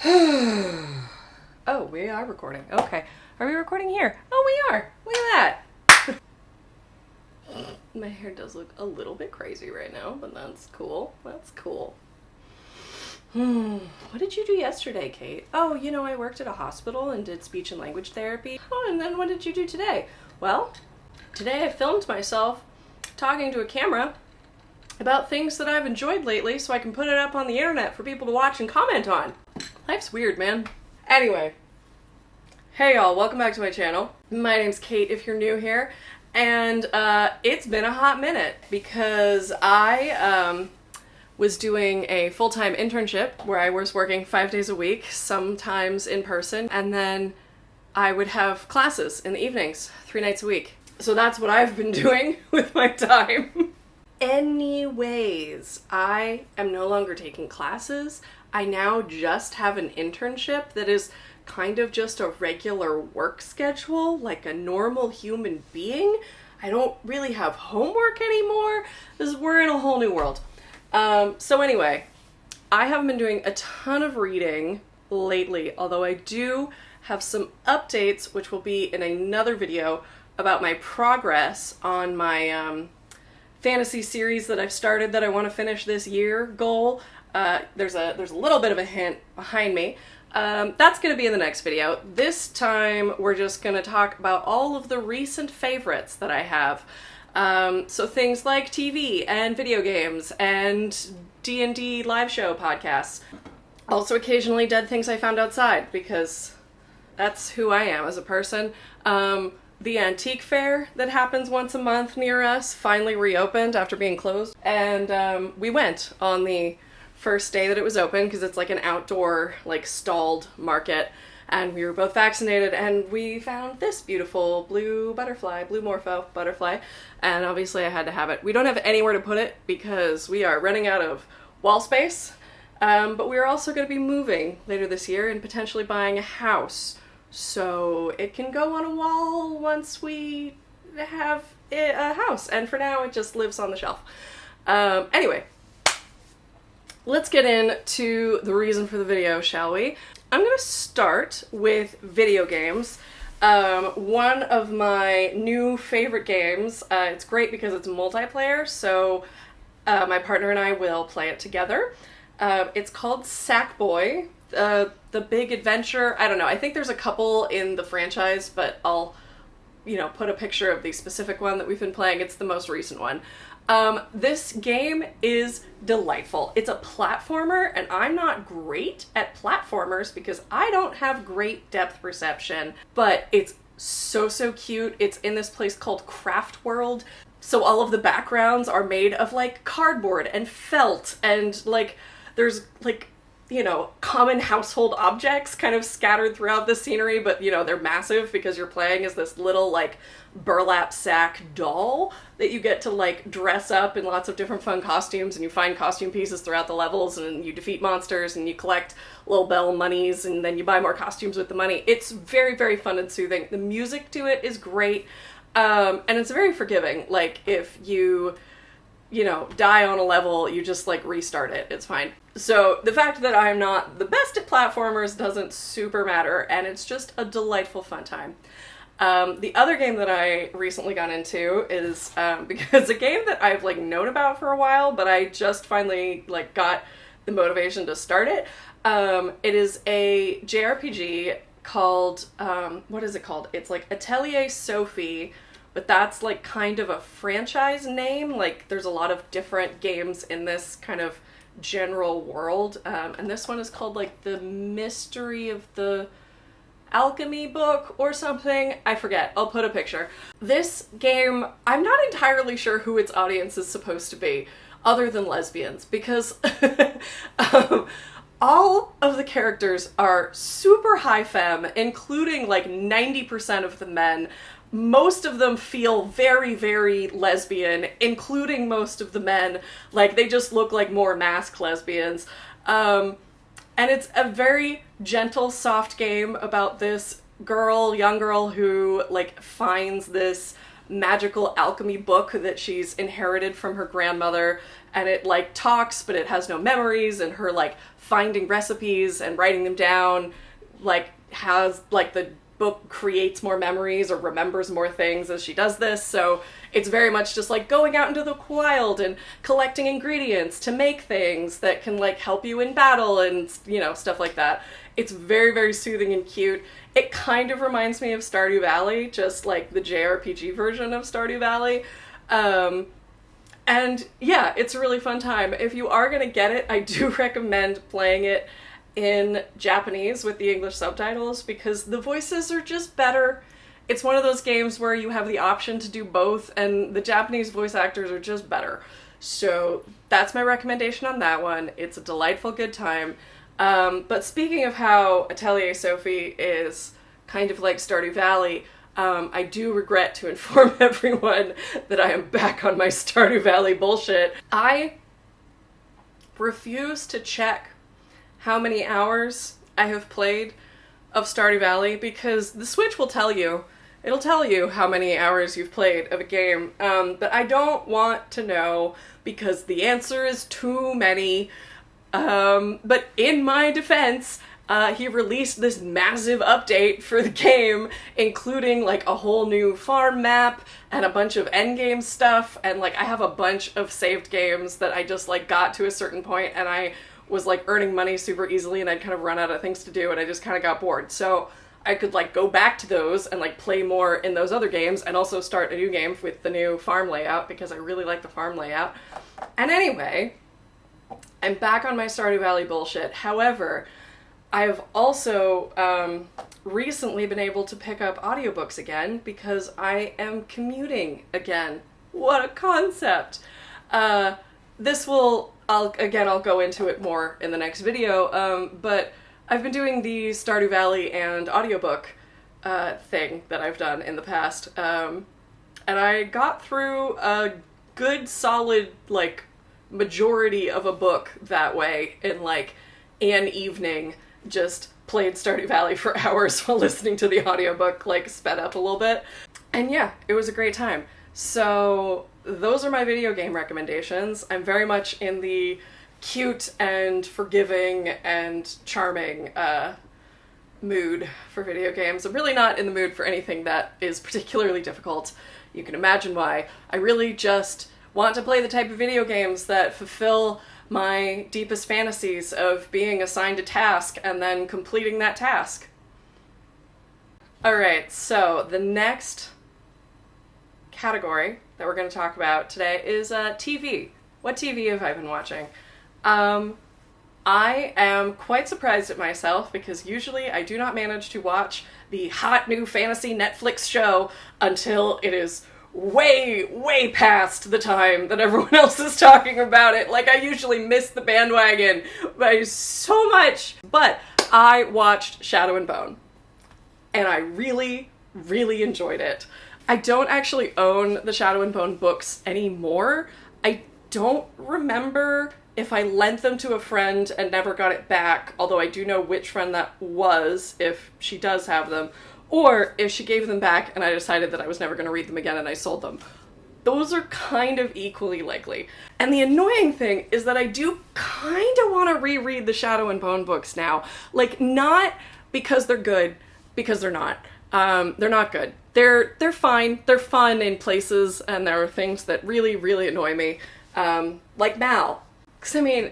Oh, we are recording. Okay. Are we recording here? Oh, we are. Look at that. My hair does look a little bit crazy right now, but that's cool. That's cool. What did you do yesterday, Kate? Oh, I worked at a hospital and did speech and language therapy. Oh, and then what did you do today? Well, today I filmed myself talking to a camera about things that I've enjoyed lately so I can put it up on the internet for people to watch and comment on. Life's weird, man. Anyway, hey y'all, welcome back to my channel. My name's Kate if you're new here, and it's been a hot minute because I was doing a full-time internship where I was working 5 days a week, sometimes in person, and then I would have classes in the evenings, 3 nights a week. So that's what I've been doing with my time. Anyways, I am no longer taking classes. I now just have an internship that is kind of just a regular work schedule, like a normal human being. I don't really have homework anymore. We're in a whole new world. So anyway, I haven't been doing a ton of reading lately, although I do have some updates, which will be in another video, about my progress on my fantasy series that I've started that I want to finish this year goal. There's a little bit of a hint behind me. That's going to be in the next video. This time we're just going to talk about all of the recent favorites that I have. So things like TV and video games and D&D live show podcasts. Also occasionally dead things I found outside, because that's who I am as a person. The antique fair that happens once a month near us finally reopened after being closed. And we went on the first day that it was open, because it's like an outdoor, like, stalled market. And we were both vaccinated, and we found this beautiful blue morpho butterfly. And obviously I had to have it. We don't have anywhere to put it because we are running out of wall space. But we're also going to be moving later this year and potentially buying a house. So it can go on a wall once we have a house. And for now, it just lives on the shelf. Anyway, let's get into the reason for the video, shall we? I'm going to start with video games. One of my new favorite games, it's great because it's multiplayer, so my partner and I will play it together. It's called Sackboy, The Big Adventure. I don't know, I think there's a couple in the franchise, but I'll, put a picture of the specific one that we've been playing. It's the most recent one. This game is delightful. It's a platformer, and I'm not great at platformers because I don't have great depth perception, but it's so cute. It's in this place called Craft World. So all of the backgrounds are made of like cardboard and felt, and like there's like, common household objects kind of scattered throughout the scenery, but they're massive because you're playing as this little like burlap sack doll that you get to like dress up in lots of different fun costumes, and you find costume pieces throughout the levels, and you defeat monsters, and you collect little bell monies, and then you buy more costumes with the money. It's very fun and soothing. The music to it is great, and it's very forgiving. Like if you die on a level, you just like restart it. It's fine. So the fact that I'm not the best at platformers doesn't super matter, and it's just a delightful fun time. The other game that I recently got into is, because a game that I've like known about for a while, but I just finally like got the motivation to start it. It is a JRPG called, what is it called? It's like Atelier Sophie, but that's like kind of a franchise name. Like there's a lot of different games in this kind of general world. And this one is called like The Mystery of the Alchemy Book or something. I forget. I'll put a picture. This game, I'm not entirely sure who its audience is supposed to be, other than lesbians, because all of the characters are super high femme, including like 90% of the men. Most of them feel very lesbian, including most of the men. Like, they just look like more masked lesbians. And it's a very gentle, soft game about this young girl who, like, finds this magical alchemy book that she's inherited from her grandmother, and it like talks, but it has no memories, and her like finding recipes and writing them down like has like the book creates more memories or remembers more things as she does this. So it's very much just like going out into the wild and collecting ingredients to make things that can like help you in battle and, you know, stuff like that. It's very, very soothing and cute. It kind of reminds me of Stardew Valley, just like the JRPG version of Stardew Valley. And yeah, it's a really fun time. If you are gonna get it, I do recommend playing it in Japanese with the English subtitles because the voices are just better. It's one of those games where you have the option to do both, and the Japanese voice actors are just better. So that's my recommendation on that one. It's a delightful good time. But speaking of how Atelier Sophie is kind of like Stardew Valley, I do regret to inform everyone that I am back on my Stardew Valley bullshit. I refuse to check how many hours I have played of Stardew Valley because the Switch will tell you. It'll tell you how many hours you've played of a game, but I don't want to know because the answer is too many. But in my defense, he released this massive update for the game, including like a whole new farm map and a bunch of endgame stuff, and like I have a bunch of saved games that I just like got to a certain point and I was like earning money super easily and I'd kind of run out of things to do and I just kind of got bored. So I could like go back to those and like play more in those other games and also start a new game with the new farm layout because I really like the farm layout. And anyway, I'm back on my Stardew Valley bullshit. However, I've also recently been able to pick up audiobooks again because I am commuting again. What a concept! I'll go into it more in the next video, but I've been doing the Stardew Valley and audiobook thing that I've done in the past, and I got through a good solid, like, majority of a book that way in, like, an evening, just played Stardew Valley for hours while listening to the audiobook, like, sped up a little bit. And yeah, it was a great time. So those are my video game recommendations. I'm very much in the cute and forgiving and charming mood for video games. I'm really not in the mood for anything that is particularly difficult. You can imagine why. I really just want to play the type of video games that fulfill my deepest fantasies of being assigned a task and then completing that task. Alright, so the next category that we're going to talk about today is TV. What TV have I been watching? I am quite surprised at myself because usually I do not manage to watch the hot new fantasy Netflix show until it is way, way past the time that everyone else is talking about it. Like, I usually miss the bandwagon by so much. But I watched Shadow and Bone, and I really, really enjoyed it. I don't actually own the Shadow and Bone books anymore. I don't remember if I lent them to a friend and never got it back, although I do know which friend that was, if she does have them, or if she gave them back and I decided that I was never going to read them again and I sold them. Those are kind of equally likely. And the annoying thing is that I do kind of want to reread the Shadow and Bone books now. Like, not because they're good, because they're not. They're not good. They're fine. They're fun in places, and there are things that really, really annoy me. Like Mal. Because, I mean,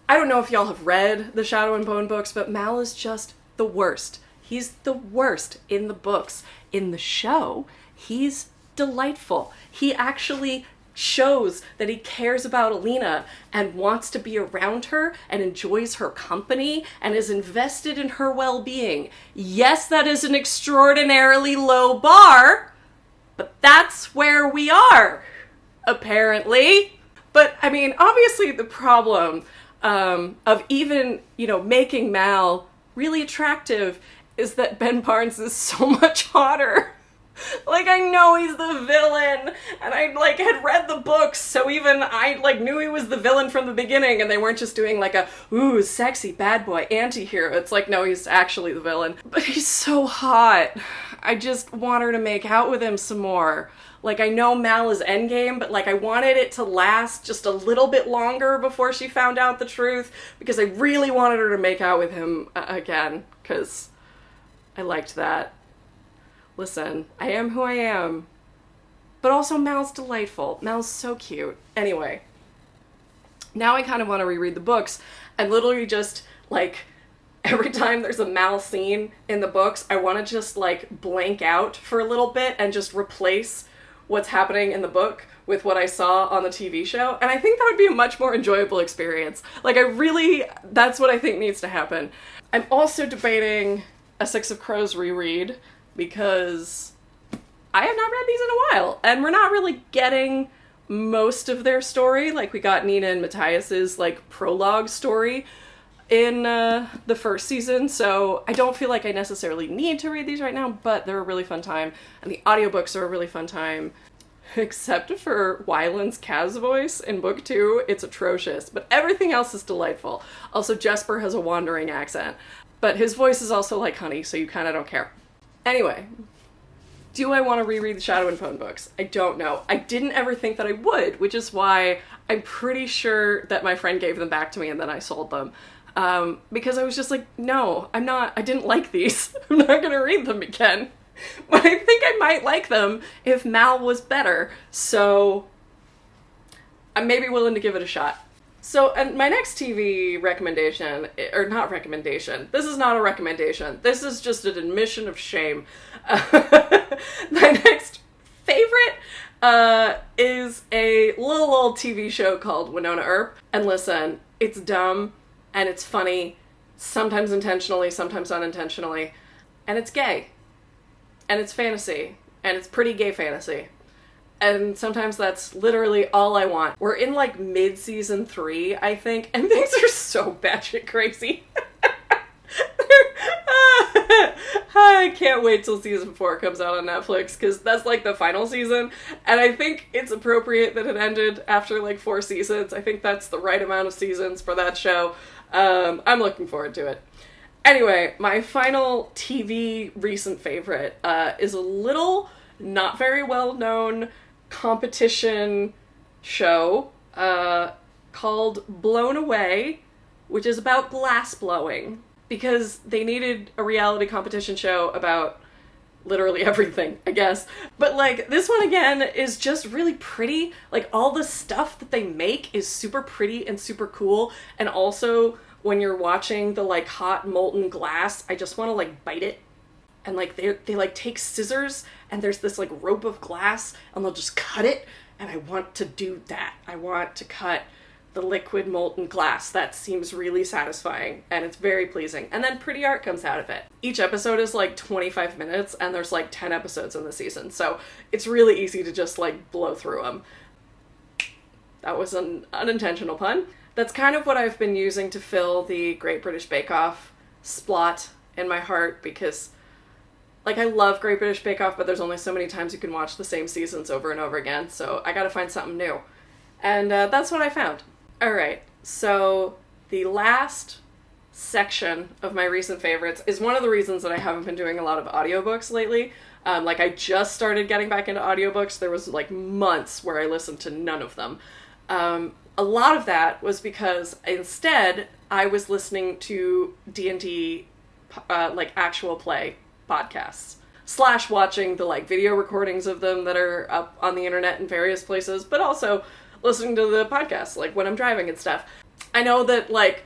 I don't know if y'all have read the Shadow and Bone books, but Mal is just the worst. He's the worst in the books. In the show, he's delightful. He actually shows that he cares about Alina and wants to be around her and enjoys her company and is invested in her well-being. Yes, that is an extraordinarily low bar, but that's where we are, apparently. But, I mean, obviously the problem of even, making Mal really attractive is that Ben Barnes is so much hotter. Like, I know he's the villain, and I, had read the books, so even I, knew he was the villain from the beginning, and they weren't just doing, ooh, sexy bad boy anti-hero. It's like, no, he's actually the villain. But he's so hot. I just want her to make out with him some more. Like, I know Mal is endgame, but, like, I wanted it to last just a little bit longer before she found out the truth, because I really wanted her to make out with him again, because I liked that. Listen, I am who I am. But also, Mal's delightful. Mal's so cute. Anyway, now I kind of want to reread the books, and literally just, like, every time there's a Mal scene in the books, I want to just, like, blank out for a little bit and just replace what's happening in the book with what I saw on the TV show, and I think that would be a much more enjoyable experience. Like, that's what I think needs to happen. I'm also debating a Six of Crows reread, because I have not read these in a while, and we're not really getting most of their story. Like, we got Nina and Matthias's, like, prologue story in the first season, so I don't feel like I necessarily need to read these right now, but they're a really fun time, and the audiobooks are a really fun time. Except for Wyland's Kaz voice in book 2, it's atrocious, but everything else is delightful. Also, Jesper has a wandering accent, but his voice is also like honey, so you kind of don't care. Anyway, do I want to reread the Shadow and Bone books? I don't know. I didn't ever think that I would, which is why I'm pretty sure that my friend gave them back to me and then I sold them. Because I was just like, no, I didn't like these. I'm not going to read them again. But I think I might like them if Mal was better, so I'm maybe willing to give it a shot. So, and my next TV recommendation, or not recommendation, this is not a recommendation, this is just an admission of shame. My next favorite is a little old TV show called Wynonna Earp. And listen, it's dumb, and it's funny, sometimes intentionally, sometimes unintentionally, and it's gay. And it's fantasy, and it's pretty gay fantasy. And sometimes that's literally all I want. We're in, like, mid-season 3, I think, and things are so batshit crazy. I can't wait till season 4 comes out on Netflix, because that's, like, the final season, and I think it's appropriate that it ended after, like, 4 seasons. I think that's the right amount of seasons for that show. I'm looking forward to it. Anyway, my final TV recent favorite is a little, not very well-known competition show called Blown Away, which is about glass blowing, because they needed a reality competition show about literally everything, I guess. But, like, this one, again, is just really pretty. Like, all the stuff that they make is super pretty and super cool, and also when you're watching the, like, hot molten glass, I just want to, like, bite it. And, like, they like, take scissors, and there's this, like, rope of glass, and they'll just cut it, and I want to do that. I want to cut the liquid molten glass. That seems really satisfying, and it's very pleasing. And then pretty art comes out of it. Each episode is, like, 25 minutes, and there's, like, 10 episodes in the season, so it's really easy to just, like, blow through them. That was an unintentional pun. That's kind of what I've been using to fill the Great British Bake Off splot in my heart, because, like, I love Great British Bake Off, but there's only so many times you can watch the same seasons over and over again, so I gotta find something new. And that's what I found. Alright, so the last section of my recent favorites is one of the reasons that I haven't been doing a lot of audiobooks lately. Like, I just started getting back into audiobooks. There was, like, months where I listened to none of them. A lot of that was because instead I was listening to D&D, like, actual play podcasts, / watching the, like, video recordings of them that are up on the internet in various places, but also listening to the podcasts, like, when I'm driving and stuff. I know that, like,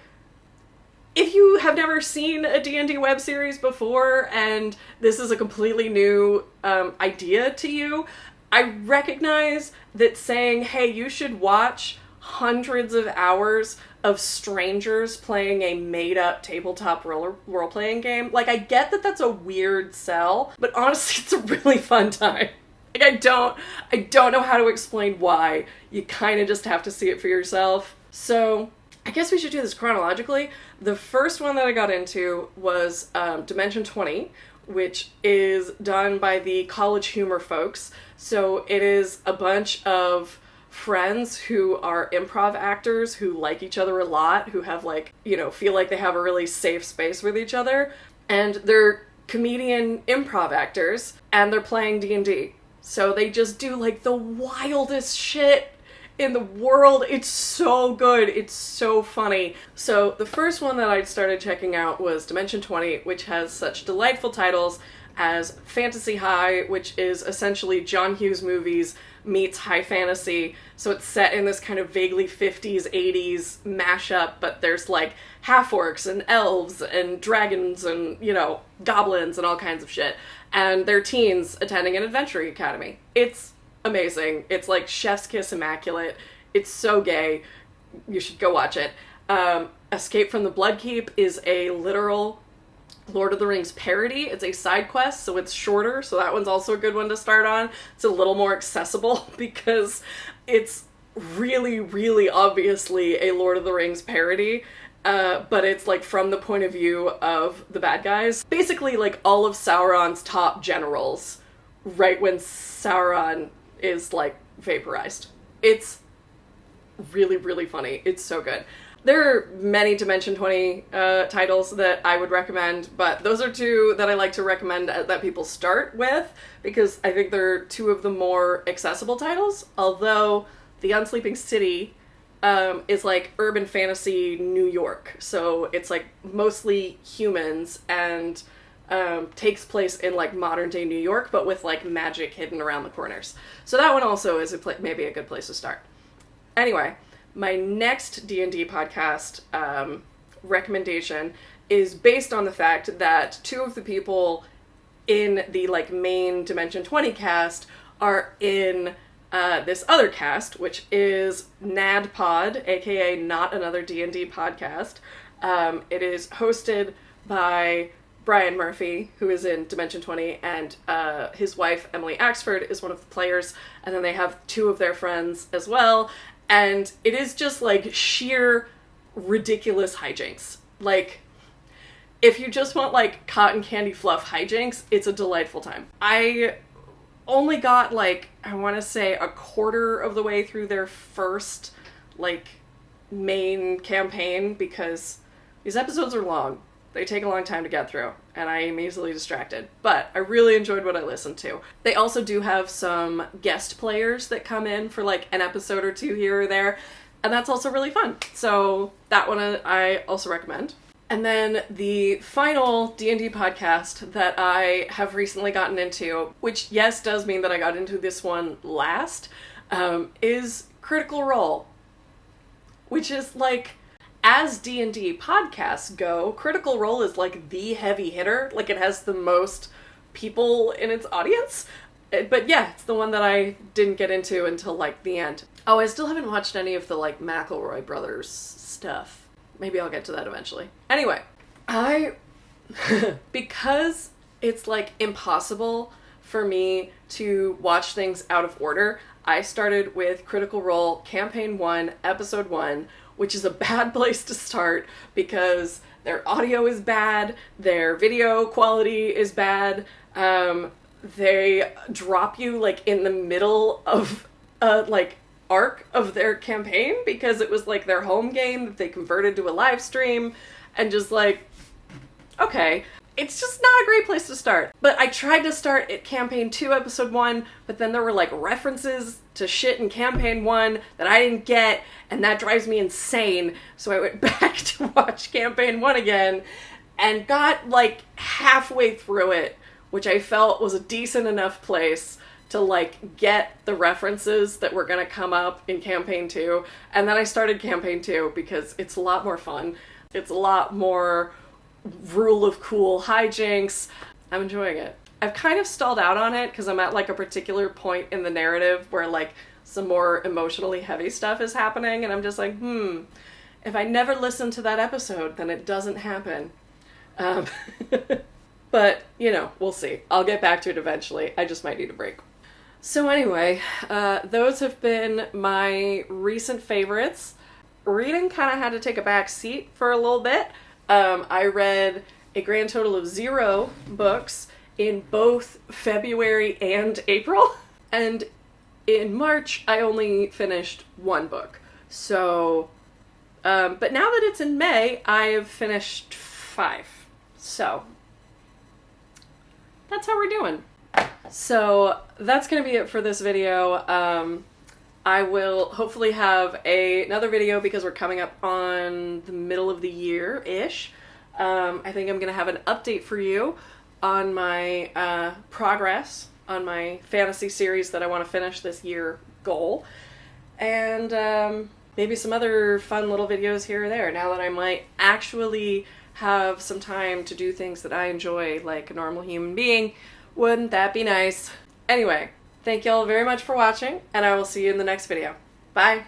if you have never seen a D&D web series before, and this is a completely new idea to you, I recognize that saying, hey, you should watch hundreds of hours of strangers playing a made-up tabletop role-playing game, like, I get that that's a weird sell, but honestly, it's a really fun time. Like, I don't know how to explain why. You kind of just have to see it for yourself. So, I guess we should do this chronologically. The first one that I got into was Dimension 20, which is done by the College Humor folks. So it is a bunch of friends who are improv actors who like each other a lot, who have, like, you know, feel like they have a really safe space with each other. And they're comedian improv actors, and they're playing D&D. So they just do like the wildest shit in the world. It's so good. It's so funny. So the first one that I started checking out was Dimension 20, which has such delightful titles as Fantasy High, which is essentially John Hughes movies meets high fantasy. So it's set in this kind of vaguely 50s, 80s mashup, but there's like half-orcs and elves and dragons and, you know, goblins and all kinds of shit. And they're teens attending an adventuring academy. It's amazing. It's like chef's kiss immaculate. It's so gay. You should go watch it. Escape from the Bloodkeep is a literal Lord of the Rings parody. It's a side quest, so it's shorter, so that one's also a good one to start on. It's a little more accessible because it's really, really obviously a Lord of the Rings parody, but it's like from the point of view of the bad guys. Basically like all of Sauron's top generals right when Sauron is like vaporized. It's really, really funny. It's so good. There are many Dimension 20 titles that I would recommend, but those are two that I like to recommend that people start with, because I think they're two of the more accessible titles, although The Unsleeping City is like urban fantasy New York, so it's like mostly humans and takes place in like modern day New York, but with like magic hidden around the corners. So that one also is maybe a good place to start. Anyway, my next D&D podcast recommendation is based on the fact that two of the people in the like main Dimension 20 cast are in this other cast, which is NADPod, aka Not Another D&D Podcast. It is hosted by Brian Murphy, who is in Dimension 20, and his wife, Emily Axford, is one of the players, and then they have two of their friends as well. And it is just, like, sheer ridiculous hijinks. Like, if you just want, like, cotton candy fluff hijinks, it's a delightful time. I only got, like, I want to say a quarter of the way through their first, like, main campaign, because these episodes are long. They take a long time to get through, and I am easily distracted. But I really enjoyed what I listened to. They also do have some guest players that come in for like an episode or two here or there, and that's also really fun. So that one I also recommend. And then the final D&D podcast that I have recently gotten into, which yes does mean that I got into this one last, is Critical Role, which is like, as D&D podcasts go, Critical Role is like the heavy hitter. Like it has the most people in its audience. But yeah, it's the one that I didn't get into until like the end. Oh, I still haven't watched any of the like McElroy brothers stuff. Maybe I'll get to that eventually. Anyway, because it's like impossible for me to watch things out of order, I started with Critical Role Campaign 1, Episode 1, which is a bad place to start because their audio is bad, their video quality is bad, they drop you like in the middle of like arc of their campaign because it was like their home game that they converted to a live stream, and just like, okay. It's just not a great place to start. But I tried to start at Campaign 2, Episode 1, but then there were, like, references to shit in Campaign 1 that I didn't get, and that drives me insane. So I went back to watch Campaign 1 again, and got, like, halfway through it, which I felt was a decent enough place to, like, get the references that were gonna come up in Campaign 2. And then I started Campaign 2 because it's a lot more fun. It's a lot more rule of cool hijinks. I'm enjoying it. I've kind of stalled out on it because I'm at like a particular point in the narrative where like some more emotionally heavy stuff is happening, and I'm just like, if I never listen to that episode, then it doesn't happen. But, you know, we'll see. I'll get back to it eventually. I just might need a break. So anyway, those have been my recent favorites. Reading kind of had to take a back seat for a little bit. I read a grand total of 0 books in both February and April, and in March I only finished 1 book. So, but now that it's in May, I've finished 5. So, that's how we're doing. So that's going to be it for this video. I will hopefully have another video because we're coming up on the middle of the year-ish. I think I'm going to have an update for you on my progress on my fantasy series that I want to finish this year goal. And maybe some other fun little videos here or there now that I might actually have some time to do things that I enjoy like a normal human being. Wouldn't that be nice? Anyway, thank y'all very much for watching, and I will see you in the next video. Bye!